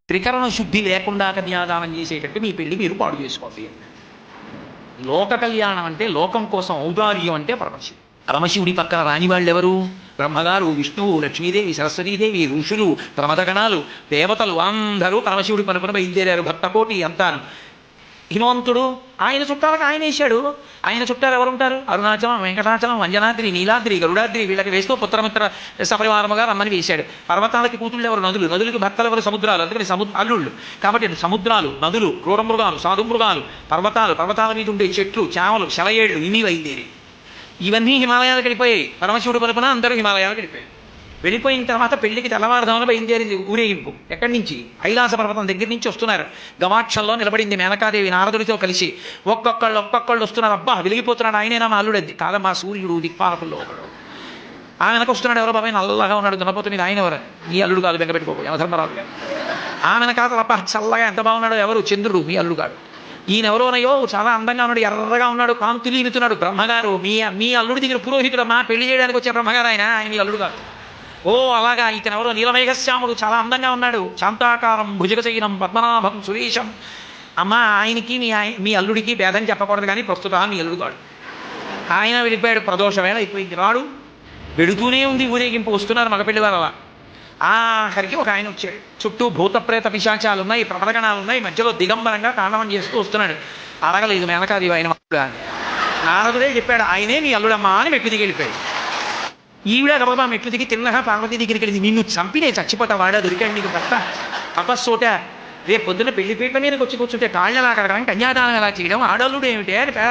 త్రికరణ శుద్ధి లేకుండా కన్యాదానం చేసేటట్టు మీ పెళ్లి మీరు పాడు చేసుకోండి. లోక కళ్యాణం అంటే లోకం కోసం ఔదార్యం అంటే పరమశివుడు. పరమశివుడి పక్కన రాని వాళ్ళు ఎవరు? బ్రహ్మగారు, విష్ణువు, లక్ష్మీదేవి, సరస్వతీదేవి, ఋషులు, ప్రమదగణాలు, దేవతలు అందరూ పరమశివుడి పనుకుని బయలుదేరారు. భక్తకోటి అంతాను. హిమవంతుడు ఆయన చుట్టాలకు ఆయన వేశాడు. ఆయన చుట్టాలు ఎవరు ఉంటారు? అరుణాచలం, వెంకటాచలం, అంజనాద్రి, నీలాద్రి, గరుడాద్రి వీళ్ళకి వేస్తూ పుత్రమిత్ర సపరివారముగా రమ్మని వేశాడు. పర్వతాలకి కూతుళ్ళు ఎవరు? నదులు. నదులకి భర్తలు ఎవరు? సముద్రాలు. అందుకని అల్లుళ్ళు. కాబట్టి సముద్రాలు, నదులు, క్రూర మృగాలు, సాధు మృగాలు, పర్వతాలు, పర్వతాల మీద ఉండే చెట్లు, చేమలు, శవయేళ్ళు ఇన్ని బయలుదేరి ఇవన్నీ హిమాలయాలకు వెళ్ళిపోయాయి. పరమశివుడు పలుపున అందరూ హిమాలయాలకు వెళ్ళిపోయాయి. వెళ్ళిపోయిన తర్వాత పెళ్లికి తెల్లవారుదామని బయలుదేరింది ఊరేగింపు. ఎక్కడి నుంచి? కైలాస పర్వతం దగ్గర నుంచి వస్తున్నారు. గవాక్షంలో నిలబడింది మేనకాదేవి నారదుడితో కలిసి. ఒక్కొక్కళ్ళు వస్తున్నారు. అబ్బా వెలిగిపోతున్నాడు, ఆయనేనా మా అల్లుడద్ది? కాదమ్మా, సూర్యుడు దిక్పాలకుల్లో ఒకడు. ఆమె వెనక వస్తున్నాడు. ఎవరో బాబాయ్ నల్లగా ఉన్నాడు, దున్నపోతుంది, ఆయన ఎవరు? ఈ అల్లుడు కాదు, బెంగపెట్టుకోకు, యమధర్మరాజు. ఆమె కాదు, అబ్బా చల్లగా ఎంత బాగున్నాడు, ఎవరు? చంద్రుడు, మీ అల్లుడు. ఈయన ఎవరోనయ్యో చాలా అందంగా ఉన్నాడు, ఎర్రగా ఉన్నాడు, కాంతులు ఈనుతున్నాడు, బ్రహ్మగారు. మీ అల్లుడి దగ్గర పురోహితుడు, మా పెళ్లి చేయడానికి వచ్చే బ్రహ్మగారు ఆయన మీ అల్లుడు కాదు. ఓ అలాగా, ఇతను ఎవరో నీలమేఘశ్యాముడు, చాలా అందంగా ఉన్నాడు, శాంతాకారం, భుజగశయనం, పద్మనాభం, సురేశం. అమ్మ ఆయనకి మీ అల్లుడికి భేదం చెప్పకూడదు, కానీ ప్రస్తుతం మీ అల్లుడు కాడు. ఆయన వెళ్ళిపోయాడు. ప్రదోషమేళ అయిపోయింది. రాడు వెడుతూనే ఉంది ఊరేగింపు. వస్తున్నారు మగపెళ్లి వారు. అలా ఆఖరికి ఒక ఆయన వచ్చాడు. చుట్టూ భూతప్రేత పిశాచాలు ఉన్నాయి, ప్రమదగణాలు ఉన్నాయి, మధ్యలో దిగంబరంగా తాండవం చేస్తూ వస్తున్నాడు. అడగలేదు మేనకాది ఆయన నారదుడే చెప్పాడు, ఆయనే నీ అల్లుడమ్మా అని మెట్లు దిగి వెళ్ళిపోయాడు. ఈవిడ గబా మెట్లు దిగి తిన్నగా పార్వతీ దగ్గరికి వెళ్ళింది. నిన్ను చంపినే చచ్చిపోతా, వాడా దొరికాడు నీకు భర్త తపస్సోట. రేపు పొద్దున్న పెళ్లిపీటల మీదకి వచ్చి కూర్చుంటే కాళ్ళ ఎలా కడగడం, కన్యాదానం ఎలా చేయడం, ఆడల్లుడు ఏమిటి అని పెద్ద